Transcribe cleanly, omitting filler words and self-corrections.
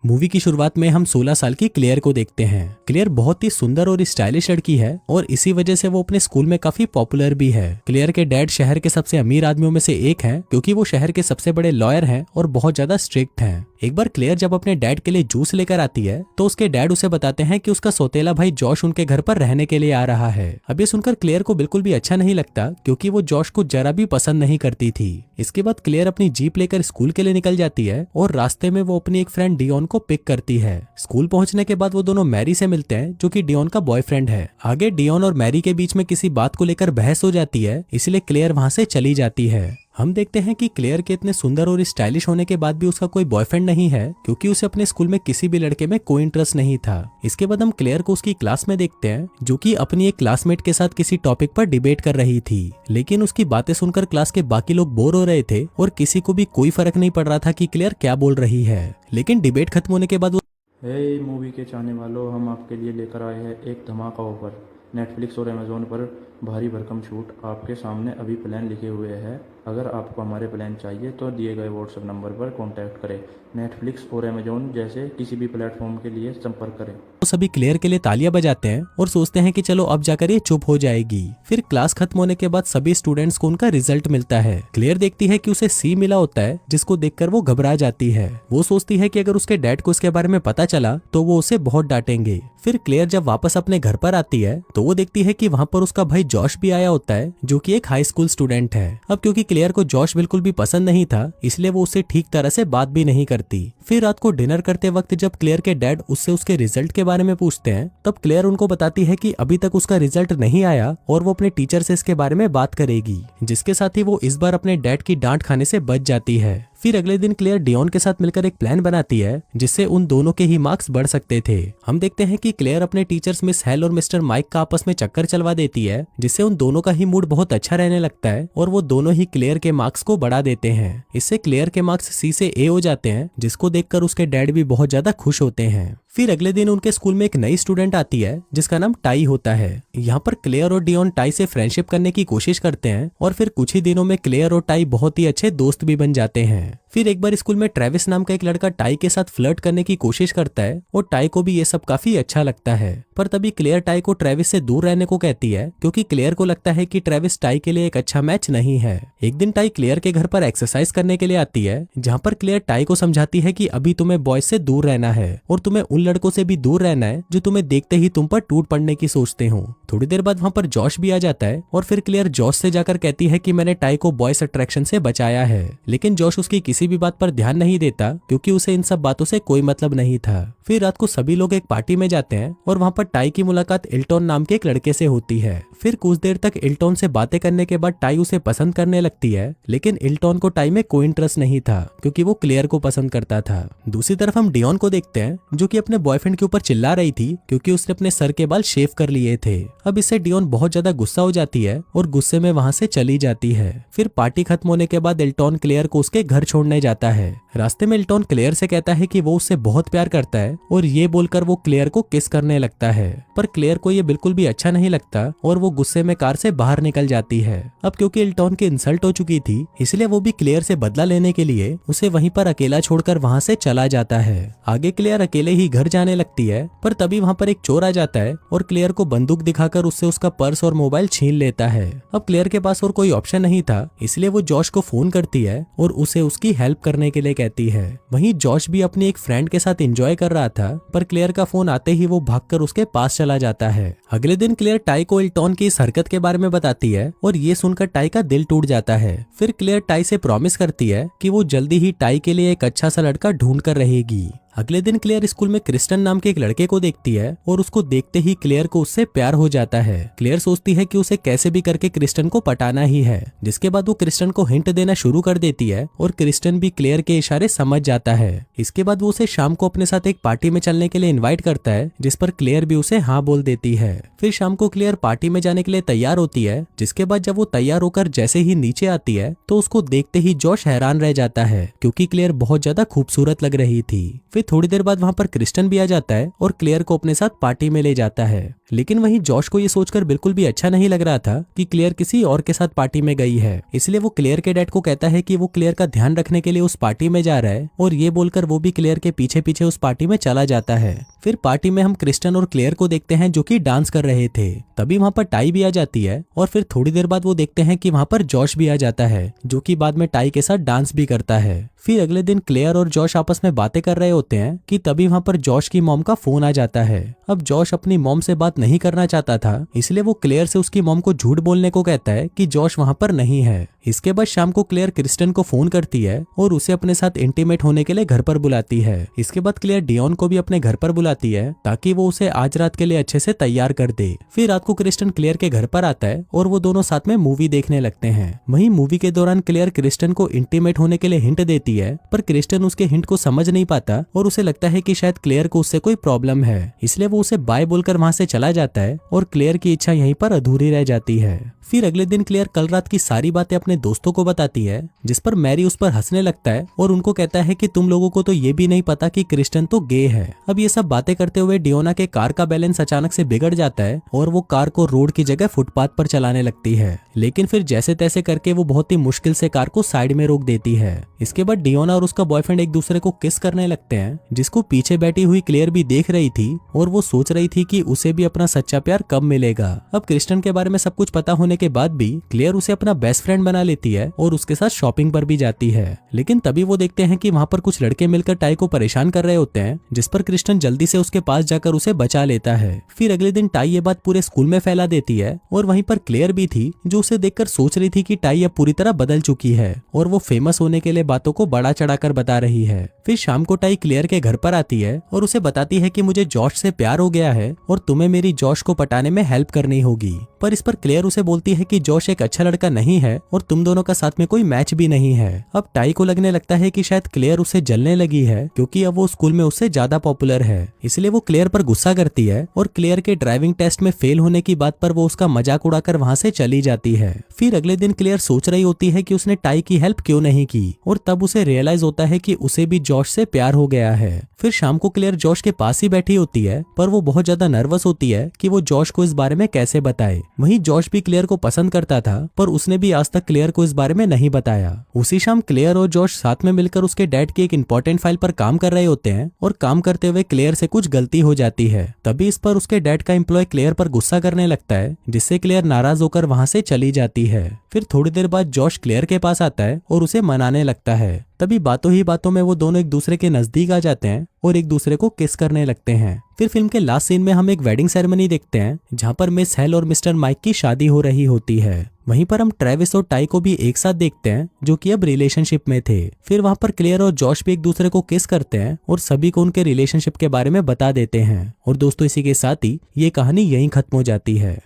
Movie की शुरुआत में हम 16 साल की क्लेयर को देखते हैं। क्लेयर बहुत ही सुंदर और स्टाइलिश लड़की है और इसी वजह से वो अपने स्कूल में काफी पॉपुलर भी है। क्लेयर के डैड शहर के सबसे अमीर आदमियों में से एक हैं, क्योंकि वो शहर के सबसे बड़े लॉयर हैं और बहुत ज्यादा स्ट्रिक्ट हैं। एक बार क्लेयर जब अपने डैड के लिए जूस लेकर आती है तो उसके डैड उसे बताते हैं कि उसका सौतेला भाई जॉश उनके घर पर रहने के लिए आ रहा है। अब ये सुनकर क्लेयर को बिल्कुल भी अच्छा नहीं लगता, क्योंकि वो जॉश को जरा भी पसंद नहीं करती थी। इसके बाद क्लेयर अपनी जीप लेकर स्कूल के लिए निकल जाती है और रास्ते में वो अपनी एक फ्रेंड डियोन को पिक करती है। स्कूल पहुंचने के बाद वो दोनों मैरी से मिलते हैं, जो कि डियोन का बॉयफ्रेंड है। आगे डियोन और मैरी के बीच में किसी बात को लेकर बहस हो जाती है, इसलिए क्लेयर वहां से चली जाती है। हम देखते हैं कि क्लेयर के इतने सुंदर और स्टाइलिश होने के बाद भी उसका कोई बॉयफ्रेंड नहीं है, क्योंकि उसे अपने स्कूल में किसी भी लड़के में कोई इंटरेस्ट नहीं था। इसके बाद हम क्लेयर को उसकी क्लास में देखते हैं, जो कि अपनी एक क्लासमेट के साथ किसी टॉपिक पर डिबेट कर रही थी। लेकिन उसकी बातें सुनकर क्लास के बाकी लोग बोर हो रहे थे और किसी को भी कोई फर्क नहीं पड़ रहा था कि क्लेयर क्या बोल रही है। लेकिन डिबेट खत्म होने के बाद वो हे मूवी के चाहने वालों, हम आपके लिए लेकर आए हैं एक धमाका ऑफर। नेटफ्लिक्स और अमेजोन पर भारी भरकम छूट आपके सामने अभी प्लान लिखे हुए हैं। अगर आपको हमारे प्लान चाहिए तो दिए गए व्हाट्सएप नंबर पर कांटेक्ट करें। नेटफ्लिक्स और अमेजोन जैसे किसी भी प्लेटफॉर्म के लिए संपर्क करें। सभी क्लेयर के लिए तालियां बजाते हैं और सोचते हैं कि चलो अब जाकर ये चुप हो जाएगी। फिर क्लास खत्म होने के बाद सभी स्टूडेंट्स को उनका रिजल्ट मिलता है। क्लेयर देखती है कि उसे सी मिला होता है, जिसको देखकर वो घबरा जाती है। वो सोचती है कि अगर उसके डैड को इसके बारे में पता चला तो वो उसे बहुत डांटेंगे। फिर क्लेयर जब वापस अपने घर पर आती है तो वो देखती है कि वहाँ पर उसका भाई जॉश भी आया होता है, जो कि एक हाई स्कूल स्टूडेंट है। अब क्योंकि क्लेयर को जॉश बिल्कुल भी पसंद नहीं था, इसलिए वो उससे ठीक तरह से बात भी नहीं करती। फिर रात को डिनर करते वक्त जब क्लेयर के डैड उससे उसके रिजल्ट के बारे में पूछते हैं, तब क्लेयर उनको बताती है कि अभी तक उसका रिजल्ट नहीं आया और वो अपने टीचर से इसके बारे में बात करेगी, जिसके साथ ही वो इस बार अपने डैड की डांट खाने से बच जाती है। फिर अगले दिन क्लेयर डियोन के साथ मिलकर एक प्लान बनाती है, जिससे उन दोनों के ही मार्क्स बढ़ सकते थे। हम देखते हैं कि क्लेयर अपने टीचर्स मिस हेल और मिस्टर माइक का आपस में चक्कर चलवा देती है, जिससे उन दोनों का ही मूड बहुत अच्छा रहने लगता है और वो दोनों ही क्लेयर के मार्क्स को बढ़ा देते हैं। इससे क्लेयर के मार्क्स सी से ए हो जाते हैं, जिसको देखकर उसके डैड भी बहुत ज्यादा खुश होते हैं। फिर अगले दिन उनके स्कूल में एक नई स्टूडेंट आती है, जिसका नाम टाई होता है। यहाँ पर क्लेयर और डियोन टाई से फ्रेंडशिप करने की कोशिश करते हैं और फिर कुछ ही दिनों में क्लेयर और टाई बहुत ही अच्छे दोस्त भी बन जाते हैं। फिर एक बार स्कूल में ट्रेविस नाम का एक लड़का टाई के साथ फ्लर्ट करने की कोशिश करता है और टाई को भी ये सब काफी अच्छा लगता है। पर तभी क्लेयर टाई को ट्रेविस से दूर रहने को कहती है, क्योंकि क्लेयर को लगता है कि ट्रेविस टाई के लिए एक अच्छा मैच नहीं है। एक दिन टाई क्लेयर के घर पर एक्सरसाइज करने के लिए आती है, जहाँ पर क्लेयर टाई को समझाती है कि अभी तुम्हें बॉयज से दूर रहना है और तुम्हें उन लड़कों से भी दूर रहना है जो तुम्हें देखते ही तुम पर टूट पड़ने की सोचते हो। थोड़ी देर बाद वहाँ पर जॉश भी आ जाता है और फिर क्लेयर जॉश से जाकर कहती है कि मैंने टाई को बॉयज अट्रैक्शन से बचाया है। लेकिन जॉश उसकी किसी भी बात पर ध्यान नहीं देता, क्योंकि उसे इन सब बातों से कोई मतलब नहीं था। फिर रात को सभी लोग एक पार्टी में जाते हैं और वहाँ पर टाई की मुलाकात इल्टॉन नाम के एक लड़के से होती है। फिर कुछ देर तक इल्टॉन से बातें करने के बाद टाई उसे पसंद करने लगती है, लेकिन इल्टॉन को टाई में कोई इंटरेस्ट नहीं था, क्योंकि वो क्लेयर को पसंद करता था। दूसरी तरफ हम डियोन को देखते हैं, जो कि अपने बॉयफ्रेंड के ऊपर चिल्ला रही थी, क्योंकि उसने अपने सर के बाल शेव कर लिए थे। अब इससे डियोन बहुत ज्यादा गुस्सा हो जाती है और गुस्से में वहाँ से चली जाती है। फिर पार्टी खत्म होने के बाद इल्टॉन क्लेयर को उसके घर छोड़ने जाता है। रास्ते में इल्टॉन क्लेयर से कहता है कि वो उससे बहुत प्यार करता है और ये बोलकर वो क्लेयर को किस करने लगता है, पर क्लेयर को ये बिल्कुल भी अच्छा नहीं लगता और वो गुस्से में कार से बाहर निकल जाती है। अब क्योंकि इल्टॉन की इंसल्ट हो चुकी थी, इसलिए वो भी क्लेयर से बदला लेने के लिए उसे वहीं पर अकेला छोड़कर वहाँ से चला जाता है। आगे क्लेयर अकेले ही घर जाने लगती है, पर तभी वहाँ पर एक चोर आ जाता है और क्लेयर को बंदूक दिखाकर उससे उसका पर्स और मोबाइल छीन लेता है। अब क्लेयर के पास और कोई ऑप्शन नहीं था, इसलिए वो जॉश को फोन करती है और उसे उसकी हेल्प करने के लिए कहती है। वहीं जॉश भी अपनी एक फ्रेंड के साथ एंजॉय कर रहा था, पर क्लेयर का फोन आते ही वो भागकर उसके पास चला जाता है। अगले दिन क्लेयर टाई को इल्टॉन की इस हरकत के बारे में बताती है और ये सुनकर टाई का दिल टूट जाता है। फिर क्लेयर टाई से प्रॉमिस करती है कि वो जल्दी ही टाई के लिए एक अच्छा सा लड़का ढूंढ कर रहेगी। अगले दिन क्लेयर स्कूल में क्रिस्टन नाम के एक लड़के को देखती है और उसको देखते ही क्लेयर को उससे प्यार हो जाता है। क्लेयर सोचती है कि उसे कैसे भी करके क्रिस्टन को पटाना ही है, जिसके बाद वो क्रिस्टन को हिंट देना शुरू कर देती है और क्रिस्टन भी क्लेयर के इशारे समझ जाता है। इसके बाद वो उसे शाम को अपने साथ एक पार्टी में चलने के लिए इन्वाइट करता है, जिस पर क्लेयर भी उसे हाँ बोल देती है। फिर शाम को क्लेयर पार्टी में जाने के लिए तैयार होती है, जिसके बाद जब वो तैयार होकर जैसे ही नीचे आती है तो उसको देखते ही जॉश हैरान रह जाता है, क्योंकि क्लेयर बहुत ज्यादा खूबसूरत लग रही थी। फिर थोड़ी देर बाद वहाँ पर क्रिस्टन भी आ जाता है और क्लेयर को अपने साथ पार्टी में ले जाता है। लेकिन वहीं जॉश को ये सोचकर बिल्कुल भी अच्छा नहीं लग रहा था कि क्लेयर किसी और के साथ पार्टी में गई है, इसलिए वो क्लेयर के डैड को कहता है कि वो क्लेयर का ध्यान रखने के लिए उस पार्टी में जा रहा है, और ये बोलकर वो भी क्लेयर के पीछे पीछे उस पार्टी में चला जाता है। फिर पार्टी में हम क्रिस्टन और क्लेयर को देखते हैं जो कि डांस कर रहे थे। तभी वहाँ पर टाई भी आ जाती है और फिर थोड़ी देर बाद वो देखते हैं कि वहाँ पर जॉश भी आ जाता है जो कि बाद में टाई के साथ डांस भी करता है। फिर अगले दिन क्लेयर और जॉश आपस में बातें कर रहे होते हैं कि तभी वहाँ पर जॉश की मॉम का फोन आ जाता है। अब जॉश अपनी मॉम से बात नहीं करना चाहता था, इसलिए वो क्लेयर से उसकी मॉम को झूठ बोलने को कहता है कि जॉश वहाँ पर नहीं है। इसके बाद शाम को क्लेयर क्रिस्टन को फोन करती है और उसे अपने साथ इंटीमेट होने के लिए घर पर बुलाती है। इसके बाद क्लेयर डियोन को भी अपने घर पर बुलाती है ताकि वो उसे आज रात के लिए अच्छे से तैयार कर दे। फिर रात को क्रिस्टन क्लेयर के घर पर आता है और वो दोनों साथ में मूवी देखने लगते हैं। वहीं मूवी के दौरान क्लेयर क्रिस्टन को इंटीमेट होने के लिए हिंट देती है, पर क्रिस्टन उसके हिंट को समझ नहीं पाता और उसे लगता है कि शायद क्लेयर को उससे कोई प्रॉब्लम है, इसलिए वो उसे बाय बोलकर वहां से चला जाता है और क्लेयर की इच्छा यहीं पर अधूरी रह जाती है। फिर अगले दिन क्लेयर कल रात की सारी बातें अपने दोस्तों को बताती है, जिस पर मैरी उस पर हंसने लगता है और उनको कहता है कि तुम लोगों को तो ये भी नहीं पता कि क्रिस्टन तो गे है। अब ये सब बातें करते हुए डियोना के कार का बैलेंस अचानक से बिगड़ जाता है और वो कार को रोड की जगह फुटपाथ पर चलाने लगती है, लेकिन फिर जैसे तैसे करके वो बहुत ही मुश्किल से कार को साइड में रोक देती है। इसके बाद डियोना और उसका बॉयफ्रेंड एक दूसरे को किस करने लगते हैं, जिसको पीछे बैठी हुई क्लेयर भी देख रही थी और वो सोच रही थी कि उसे भी अपना सच्चा प्यार कब मिलेगा। अब क्रिस्टन के बारे में सब कुछ पता होने के बाद भी क्लेयर उसे अपना बेस्ट फ्रेंड बना लेती है और उसके साथ शॉपिंग पर भी जाती है। लेकिन तभी वो देखते हैं कि वहाँ पर कुछ लड़के मिलकर टाई को परेशान कर रहे होते हैं, जिस पर क्रिस्टन जल्दी से उसके पास जाकर उसे बचा लेता है। फिर अगले दिन टाई ये बात पूरे स्कूल में फैला देती है और वहीं पर क्लेयर भी थी जो उसे देखकर सोच रही थी कि टाई अब पूरी तरह बदल चुकी है और वो फेमस होने के लिए बातों को बड़ा चढ़ाकर बता रही है। फिर शाम को टाई क्लेयर के घर पर आती है और उसे बताती है कि मुझे जॉश से प्यार हो गया है और तुम्हें मेरी जॉश को पटाने में हेल्प करनी होगी। पर इस पर क्लेयर उसे बोलती है कि जॉश एक अच्छा लड़का नहीं है और तुम दोनों का साथ में कोई मैच भी नहीं है। अब टाई को लगने लगता है कि शायद क्लेयर उसे जलने लगी है क्योंकि अब वो स्कूल में उससे ज्यादा पॉपुलर है, इसलिए वो क्लेयर पर गुस्सा करती है और क्लेयर के ड्राइविंग टेस्ट में फेल होने की बात पर वो उसका मजाक उड़ाकर वहां से चली जाती है। फिर अगले दिन क्लेयर सोच रही होती है कि उसने टाई की हेल्प क्यों नहीं की और तब उसे रियलाइज होता है कि उसे भी जॉश से प्यार हो गया है। फिर शाम को क्लेयर जॉश के पास ही बैठी होती है, पर वो बहुत ज्यादा नर्वस होती है कि वो जॉश को इस बारे में कैसे बताए। वहीं जॉश भी क्लेयर को पसंद करता था, पर उसने भी आज तक क्लेयर को इस बारे में नहीं बताया। उसी शाम क्लेयर और जॉश साथ में मिलकर उसके डैड की एक इंपॉर्टेंट फाइल पर काम कर रहे होते हैं और काम करते हुए क्लेयर से कुछ गलती हो जाती है। तभी इस पर उसके डैड का एम्प्लॉय क्लेयर पर गुस्सा करने लगता है, जिससे क्लेयर नाराज होकर वहां से चली जाती है। फिर थोड़ी देर बाद जॉश क्लेयर के पास आता है और उसे मनाने लगता है। तभी बातों ही बातों में वो दोनों एक दूसरे के नजदीक आ जाते हैं और एक दूसरे को किस करने लगते हैं। फिर फिल्म के लास्ट सीन में हम एक वेडिंग सेरेमनी देखते हैं जहां पर मिस हेल और मिस्टर माइक की शादी हो रही होती है। वहीं पर हम ट्रेविस और टाई को भी एक साथ देखते हैं जो कि अब रिलेशनशिप में थे। फिर वहां पर क्लेयर और जॉश भी एक दूसरे को किस करते हैं और सभी को उनके रिलेशनशिप के बारे में बता देते हैं। और दोस्तों इसी के साथ ही ये कहानी यहीं खत्म हो जाती है।